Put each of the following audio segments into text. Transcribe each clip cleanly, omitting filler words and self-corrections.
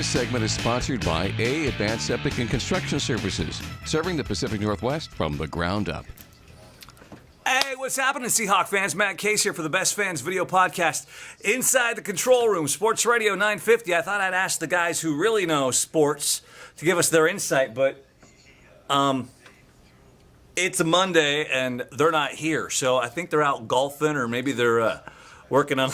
This segment is sponsored by A Advanced Septic and Construction Services, serving the Pacific Northwest from the ground up. Hey, what's happening, Seahawk fans? Matt Case here for the Best Fans Video Podcast. Inside the Control Room, Sports Radio 950. I thought I'd ask the guys who really know sports to give us their insight, but it's a Monday and they're not here. So I think they're out golfing or maybe they're working on...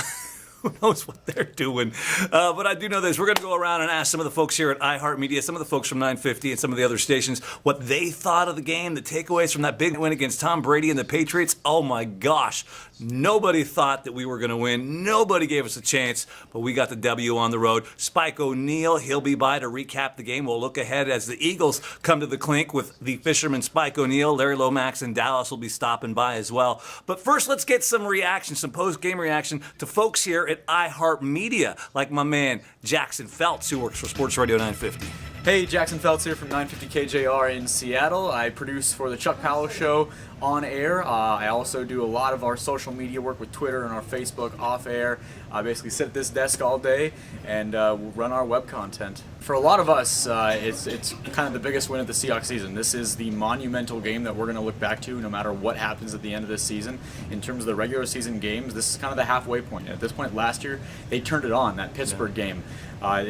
Who knows what they're doing? But I do know this. We're going to go around and ask some of the folks here at iHeartMedia, some of the folks from 950 and some of the other stations, what they thought of the game, the takeaways from that big win against Tom Brady and the Patriots. Oh, my gosh. Nobody thought that we were going to win. Nobody gave us a chance, but we got the W on the road. Spike O'Neal, he'll be by to recap the game. We'll look ahead as the Eagles come to the clink with the fisherman Spike O'Neal. Larry Lomax in Dallas will be stopping by as well. But first, let's get some reaction, some post-game reaction to folks here at iHeartMedia, like my man Jackson Feltz, who works for Sports Radio 950. Hey, Jackson Feltz here from 950 KJR in Seattle. I produce for the Chuck Powell Show on air. I also do a lot of our social media work with Twitter and our Facebook off air. I basically sit at this desk all day and run our web content. For a lot of us, it's kind of the biggest win of the Seahawks season. This is the monumental game that we're going to look back to no matter what happens at the end of this season. In terms of the regular season games, this is kind of the halfway point. At this point last year, they turned it on, that Pittsburgh game.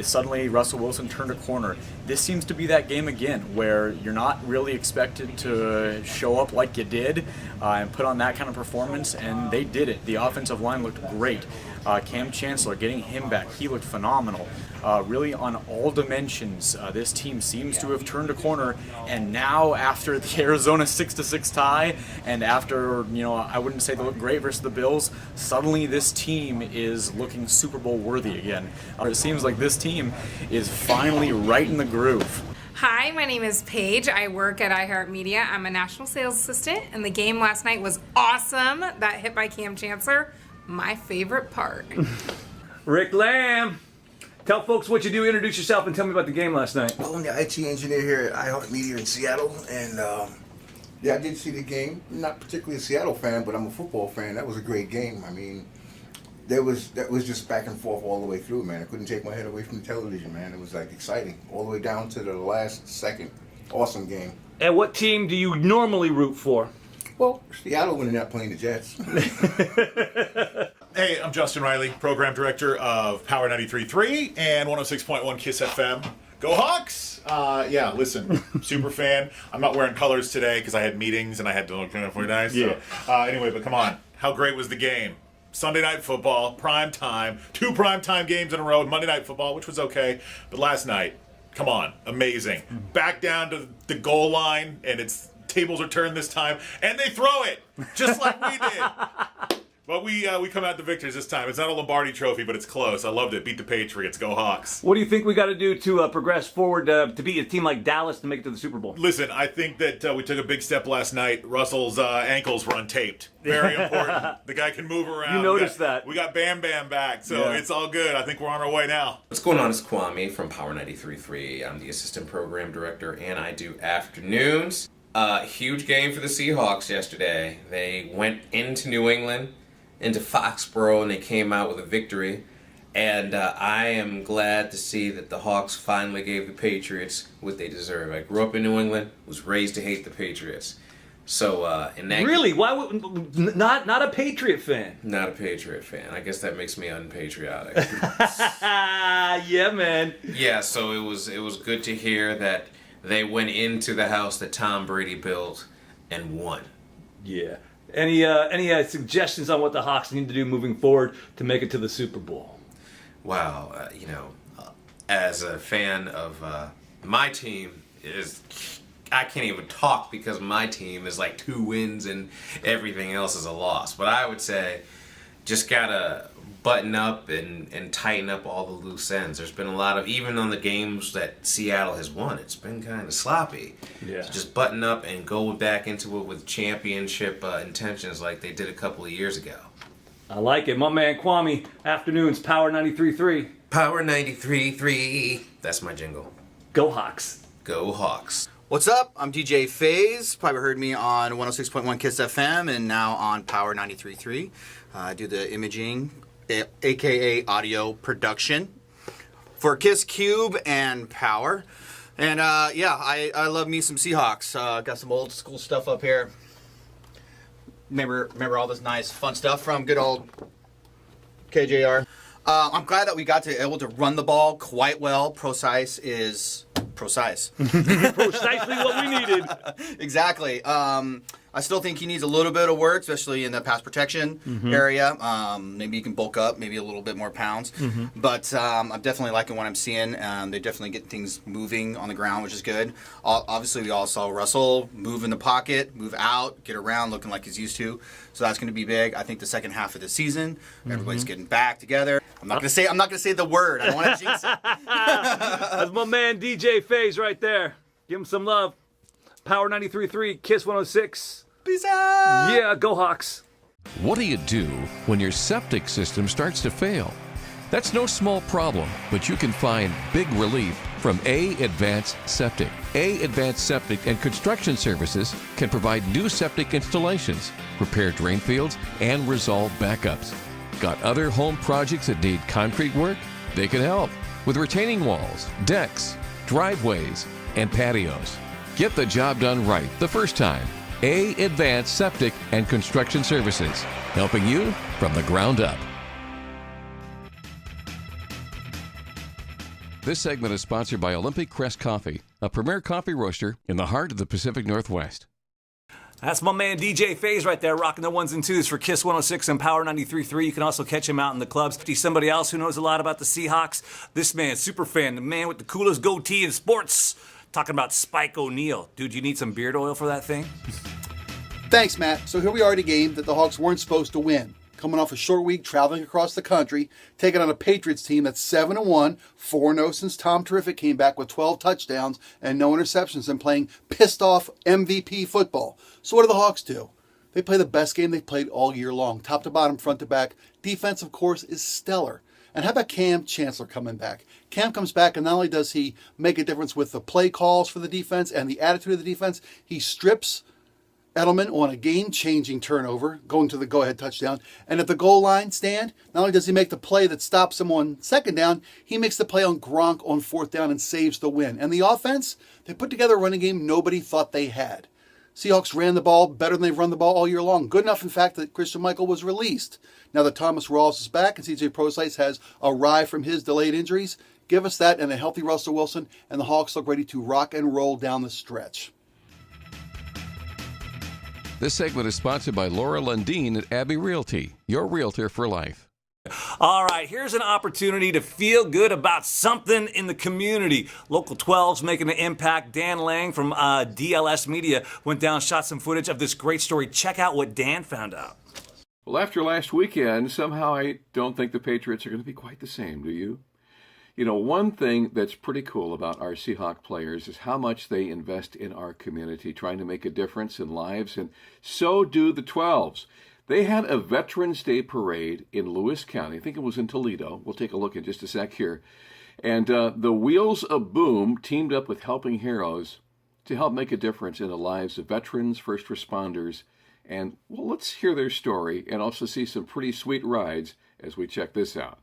Suddenly, Russell Wilson turned a corner. This seems to be that game again, where you're not really expected to show up like you did and put on that kind of performance, and they did it. The offensive line looked great. Cam Chancellor, getting him back, he looked phenomenal. Really on all dimensions, this team seems to have turned a corner, and now after the Arizona 6-6 tie, and after, I wouldn't say they look great versus the Bills, suddenly this team is looking Super Bowl worthy again. It seems like this team is finally right in the groove. Hi, my name is Paige. I work at iHeartMedia. I'm a national sales assistant, and the game last night was awesome. That hit by Cam Chancellor, my favorite part. Rick Lamb, tell folks what you do, introduce yourself, and tell me about the game last night. Well, I'm the IT engineer here at iHeartMedia in Seattle, and I did see the game. I'm not particularly a Seattle fan, but I'm a football fan. That was a great game. I mean, that was just back and forth all the way through, man. I couldn't take my head away from the television, man. It was like exciting all the way down to the last second. Awesome game. And what team do you normally root for? Well, Seattle when they're not playing the Jets. Hey, I'm Justin Riley, Program Director of Power 93.3 and 106.1 KISS FM. Go Hawks! Listen, super fan. I'm not wearing colors today because I had meetings and I had to look really nice. Yeah. So, anyway, but come on. How great was the game? Sunday Night Football, prime time, 2 prime time games in a row, Monday Night Football, which was okay. But last night, come on, amazing. Back down to the goal line, and it's tables are turned this time, and they throw it, just like we did. But we come out the victors this time. It's not a Lombardi trophy, but it's close. I loved it. Beat the Patriots. Go Hawks. What do you think we got to do to progress forward to beat a team like Dallas to make it to the Super Bowl? Listen, I think that we took a big step last night. Russell's ankles were untaped. Very important. The guy can move around. You noticed that. We got Bam Bam back, so It's all good. I think we're on our way now. What's going on? It's Kwame from Power 93.3. I'm the Assistant Program Director, and I do afternoons. Huge game for the Seahawks yesterday. They went into New England, into Foxborough, and they came out with a victory. And I am glad to see that the Hawks finally gave the Patriots what they deserve. I grew up in New England, was raised to hate the Patriots. So in that really, why would not a Patriot fan? Not a Patriot fan. I guess that makes me unpatriotic. Yeah, man. Yeah, so it was good to hear that they went into the house that Tom Brady built and won. Yeah. Any suggestions on what the Hawks need to do moving forward to make it to the Super Bowl? Wow, as a fan of my team, I can't even talk because my team is like 2 wins and everything else is a loss. But I would say just gotta button up and tighten up all the loose ends. There's been a lot of, even on the games that Seattle has won, it's been kind of sloppy. Yeah. So just button up and go back into it with championship intentions like they did a couple of years ago. I like it. My man Kwame, afternoons, Power 93.3. Power 93.3. That's my jingle. Go Hawks. Go Hawks. What's up? I'm DJ FaZe. Probably heard me on 106.1 KISS FM and now on Power 93.3. I do the imaging, aka audio production. for Kiss Cube and Power. And yeah, I love me some Seahawks. Got some old school stuff up here. Remember all this nice fun stuff from good old KJR. I'm glad that we got to able to run the ball quite well. Precise is precise. Precisely what we needed. Exactly. I still think he needs a little bit of work, especially in the pass protection area. Maybe he can bulk up, maybe a little bit more pounds. But I'm definitely liking what I'm seeing. They definitely get things moving on the ground, which is good. Obviously, we all saw Russell move in the pocket, move out, get around, looking like he's used to. So that's going to be big. I think the second half of the season, everybody's getting back together. I'm not going to say the word. I don't want to jinx it. That's my man DJ FaZe right there. Give him some love. Power 93.3, Kiss 106. Peace out. Yeah, go Hawks. What do you do when your septic system starts to fail? That's no small problem, but you can find big relief from A Advanced Septic. A Advanced Septic and Construction Services can provide new septic installations, repair drain fields, and resolve backups. Got other home projects that need concrete work? They can help with retaining walls, decks, driveways, and patios. Get the job done right the first time. A Advanced Septic and Construction Services, helping you from the ground up. This segment is sponsored by Olympic Crest Coffee, a premier coffee roaster in the heart of the Pacific Northwest. That's my man DJ FaZe right there, rocking the ones and twos for Kiss 106 and Power 93.3. You can also catch him out in the clubs. He's somebody else who knows a lot about the Seahawks. This man, super fan, the man with the coolest goatee in sports. Talking about Spike O'Neal. Dude, you need some beard oil for that thing? Thanks, Matt. So here we are at a game that the Hawks weren't supposed to win. Coming off a short week, traveling across the country, taking on a Patriots team that's 7-1, 4-0 since Tom Terrific came back with 12 touchdowns and no interceptions, and playing pissed-off MVP football. So what do the Hawks do? They play the best game they've played all year long, top to bottom, front to back. Defense, of course, is stellar. And how about Cam Chancellor coming back? Cam comes back, and not only does he make a difference with the play calls for the defense and the attitude of the defense, he strips Edelman on a game-changing turnover, going to the go-ahead touchdown. And at the goal line stand, not only does he make the play that stops him on second down, he makes the play on Gronk on fourth down and saves the win. And the offense, they put together a running game nobody thought they had. Seahawks ran the ball better than they've run the ball all year long. Good enough, in fact, that Christian Michael was released. Now that Thomas Rawls is back and CJ Prosise has arrived from his delayed injuries, give us that and a healthy Russell Wilson, and the Hawks look ready to rock and roll down the stretch. This segment is sponsored by Laura Lundeen at Abbey Realty, your realtor for life. All right, here's an opportunity to feel good about something in the community. Local 12's making an impact. Dan Lang from DLS Media went down, shot some footage of this great story. Check out what Dan found out. Well, after last weekend, somehow I don't think the Patriots are going to be quite the same, do you? You know, one thing that's pretty cool about our Seahawk players is how much they invest in our community, trying to make a difference in lives, and so do the 12s. They had a Veterans Day parade in Lewis County. I think it was in Toledo. We'll take a look in just a sec here. And the Wheels of Boom teamed up with Helping Heroes to help make a difference in the lives of veterans, first responders, and, well, let's hear their story and also see some pretty sweet rides as we check this out.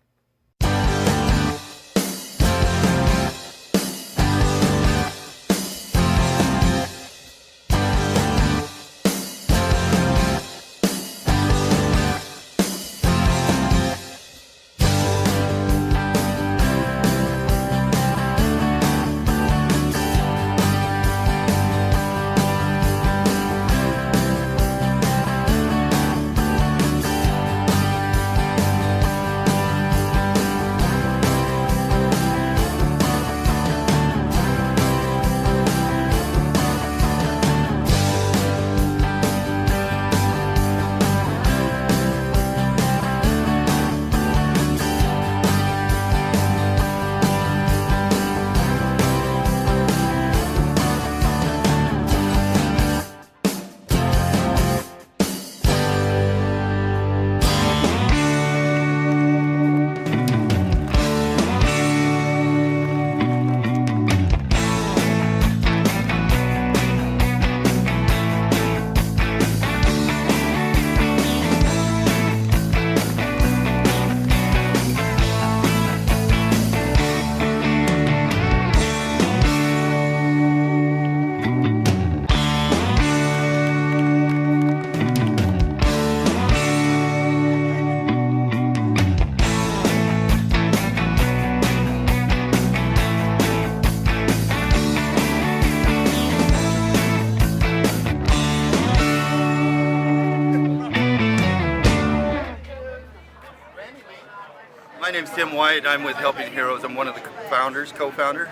name's Tim White. I'm with Helping Heroes. I'm one of the co-founder.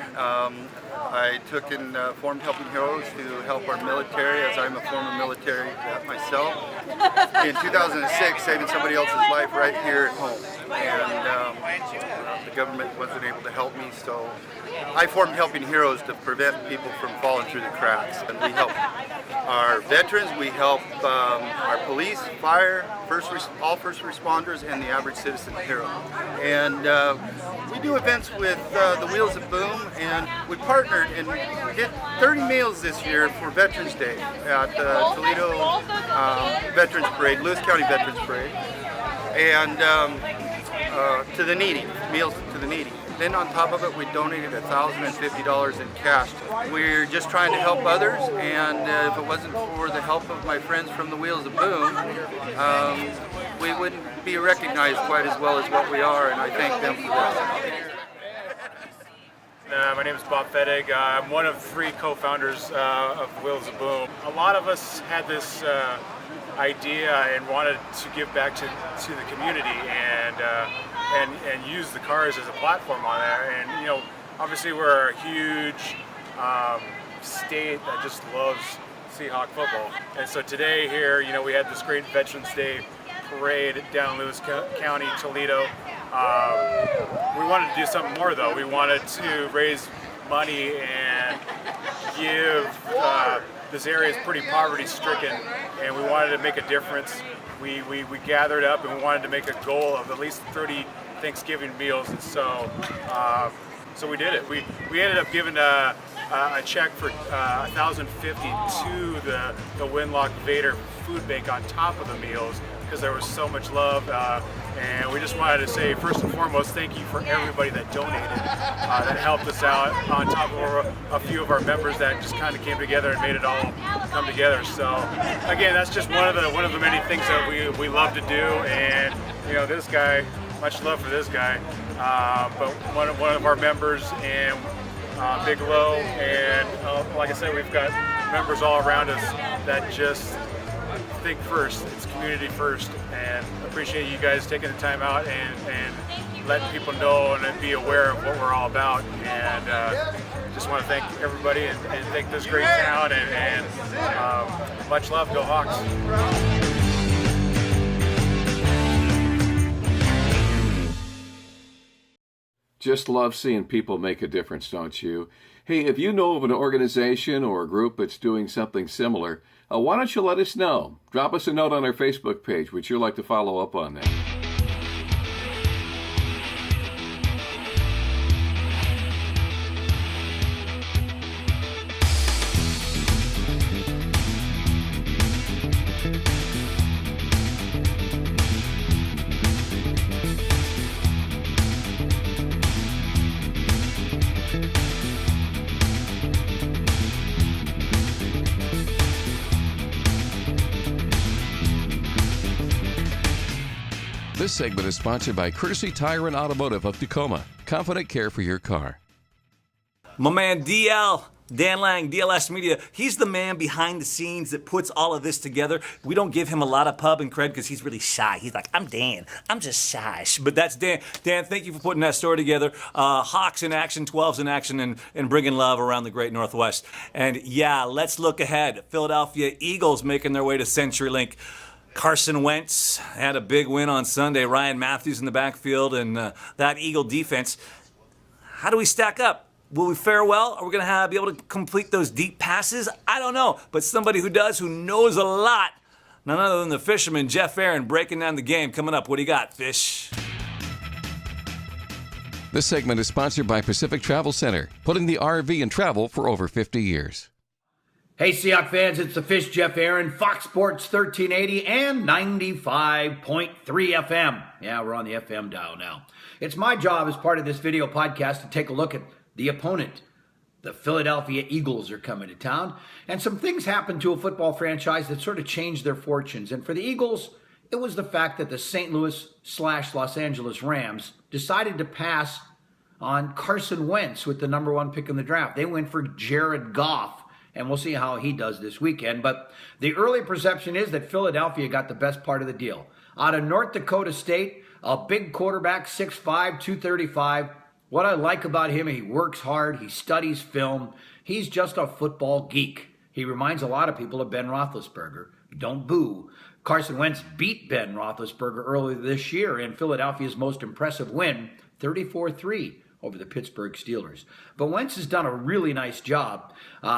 I took and formed Helping Heroes to help our military, as I'm a former military myself. In 2006, saving somebody else's life right here at home. And the government wasn't able to help me, so I formed Helping Heroes to prevent people from falling through the cracks. And we help our veterans, we help our police, fire, all first responders, and the average citizen hero. And we do events with the Wheels of Boom, and we partnered and we did 30 meals this year for Veterans Day at the Toledo Veterans Parade, Lewis County Veterans Parade, and to the needy, meals to the needy. Then on top of it, we donated $1,050 in cash. We're just trying to help others, and if it wasn't for the help of my friends from the Wheels of Boom, we wouldn't be recognized quite as well as what we are, and I thank them for that. My name is Bob Fettig. I'm one of 3 co-founders of Wheels of Boom. A lot of us had this idea and wanted to give back to the community and use the cars as a platform on there. And you know, obviously we're a huge state that just loves Seahawk football. And so today here, you know, we had this great Veterans Day parade down Lewis County, Toledo. We wanted to do something more though. We wanted to raise money and give, this area is pretty poverty stricken, and we wanted to make a difference. We gathered up and we wanted to make a goal of at least 30 Thanksgiving meals, and so we did it. We ended up giving a check for $1,050 to the Winlock Vader Food Bank on top of the meals, because there was so much love, and we just wanted to say, first and foremost, thank you for everybody that donated, that helped us out, on top of a few of our members that just kind of came together and made it all come together. So again, that's just one of the many things that we love to do. And you know, this guy, much love for this guy, but one of our members, and Big Low, and like I said, we've got members all around us that just think first. It's community first, and appreciate you guys taking the time out and letting people know and be aware of what we're all about. And just want to thank everybody and thank this great town, and much love. Go Hawks. Just love seeing people make a difference, don't you? Hey, if you know of an organization or a group that's doing something similar, why don't you let us know? Drop us a note on our Facebook page. Would you like to follow up on that? This segment is sponsored by Courtesy Tire and Automotive of Tacoma. Confident care for your car. My man Dan Lang, DLS Media, he's the man behind the scenes that puts all of this together. We don't give him a lot of pub and cred because he's really shy. He's like, I'm Dan. I'm just shy. But that's Dan. Dan, thank you for putting that story together. Hawks in action, 12s in action, and bringing love around the great Northwest. And yeah, let's look ahead. Philadelphia Eagles making their way to CenturyLink. Carson Wentz had a big win on Sunday. Ryan Matthews in the backfield, and that Eagle defense. How do we stack up? Will we fare well? Are we going to be able to complete those deep passes? I don't know. But somebody who does, who knows a lot, none other than the fisherman, Jeff Aaron, breaking down the game. Coming up, what do you got, Fish? This segment is sponsored by Pacific Travel Center, putting the RV in travel for over 50 years. Hey, Seahawk fans, it's the Fish, Jeff Aaron, Fox Sports 1380 and 95.3 FM. Yeah, we're on the FM dial now. It's my job as part of this video podcast to take a look at the opponent. The Philadelphia Eagles are coming to town, and some things happened to a football franchise that sort of changed their fortunes. And for the Eagles, it was the fact that the St. Louis/Los Angeles Rams decided to pass on Carson Wentz with the number 1 pick in the draft. They went for Jared Goff. And we'll see how he does this weekend. But the early perception is that Philadelphia got the best part of the deal. Out of North Dakota State, A big quarterback, 6'5", 235. What I like about him, he works hard, he studies film. He's just a football geek. He reminds a lot of people of Ben Roethlisberger. Don't boo. Carson Wentz beat Ben Roethlisberger earlier this year in Philadelphia's most impressive win, 34-3 over the Pittsburgh Steelers. But Wentz has done a really nice job.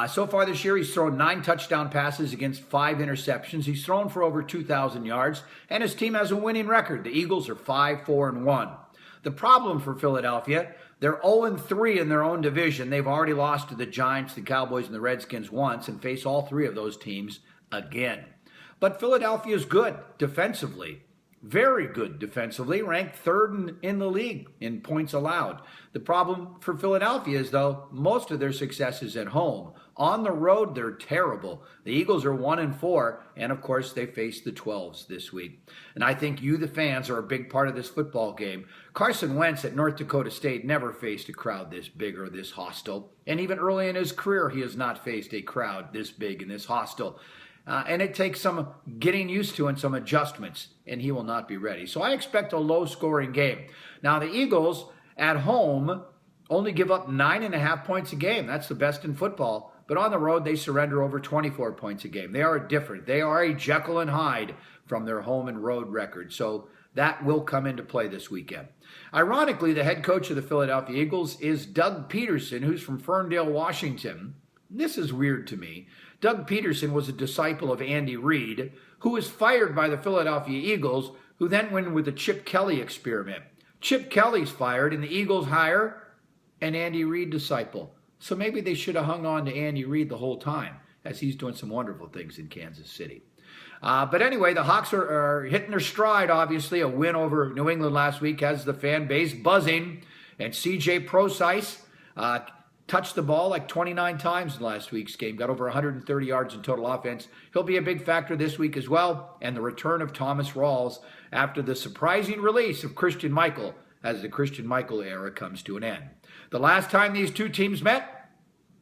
So far this year, he's thrown 9 touchdown passes against 5 interceptions. He's thrown for over 2,000 yards, and his team has a winning record. The Eagles are 5-4-1. The problem for Philadelphia, they're 0-3 in their own division. They've already lost to the Giants, the Cowboys, and the Redskins once and face all 3 of those teams again. But Philadelphia is good defensively. Very good defensively, ranked 3rd in the league in points allowed. The problem for Philadelphia is, though, most of their success is at home. On the road, they're terrible. The Eagles are 1-4, and of course, they face the 12s this week. And I think you, the fans, are a big part of this football game. Carson Wentz at North Dakota State never faced a crowd this big or this hostile. And even early in his career, he has not faced a crowd this big and this hostile. And it takes some getting used to and some adjustments, and he will not be ready. So I expect a low-scoring game. Now, the Eagles at home only give up 9.5 points a game. That's the best in football. But on the road, they surrender over 24 points a game. They are different. They are a Jekyll and Hyde from their home and road record. So that will come into play this weekend. Ironically, the head coach of the Philadelphia Eagles is Doug Peterson, who's from Ferndale, Washington. This is weird to me. Doug Peterson was a disciple of Andy Reid, who was fired by the Philadelphia Eagles, who then went with the Chip Kelly experiment. Chip Kelly's fired, and the Eagles hire an Andy Reid disciple. So maybe they should have hung on to Andy Reid the whole time, as he's doing some wonderful things in Kansas City. But anyway, the Hawks are hitting their stride, obviously. A win over New England last week has the fan base buzzing. And C.J. Prosise touched the ball like 29 times in last week's game, got over 130 yards in total offense. He'll be a big factor this week as well, and the return of Thomas Rawls after the surprising release of Christian Michael as the Christian Michael era comes to an end. The last time these two teams met,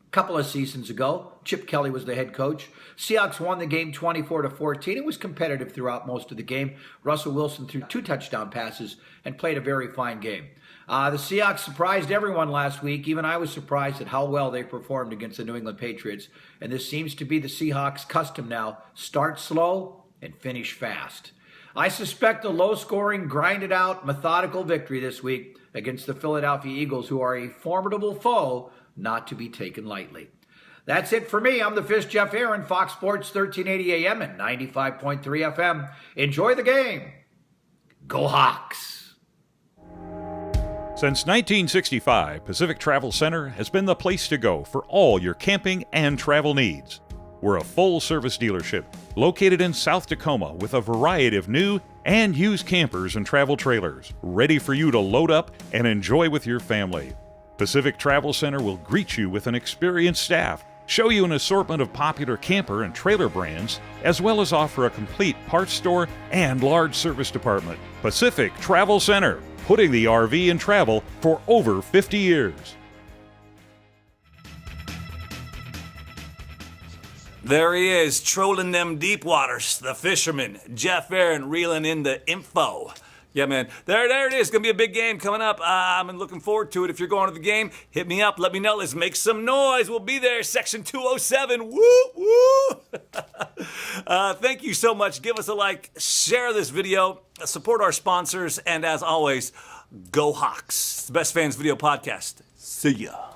a couple of seasons ago, Chip Kelly was the head coach. Seahawks won the game 24-14. It was competitive throughout most of the game. Russell Wilson threw 2 touchdown passes and played a very fine game. The Seahawks surprised everyone last week. Even I was surprised at how well they performed against the New England Patriots. And this seems to be the Seahawks' custom now. Start slow and finish fast. I suspect a low-scoring, grinded-out, methodical victory this week against the Philadelphia Eagles, who are a formidable foe not to be taken lightly. That's it for me. I'm the Fish Jeff Aaron, Fox Sports 1380 AM and 95.3 FM. Enjoy the game. Go Hawks. Since 1965, Pacific Travel Center has been the place to go for all your camping and travel needs. We're a full-service dealership located in South Tacoma with a variety of new and used campers and travel trailers, ready for you to load up and enjoy with your family. Pacific Travel Center will greet you with an experienced staff, show you an assortment of popular camper and trailer brands, as well as offer a complete parts store and large service department. Pacific Travel Center, putting the RV in travel for over 50 years. There he is, trolling them deep waters. The fisherman, Jeff Aaron, reeling in the info. Yeah, man. There it is. Going to be a big game coming up. I'm looking forward to it. If you're going to the game, hit me up. Let me know. Let's make some noise. We'll be there. Section 207. Woo, woo. Thank you so much. Give us a like. Share this video. Support our sponsors. And as always, go Hawks. It's the Best Fans Video Podcast. See ya.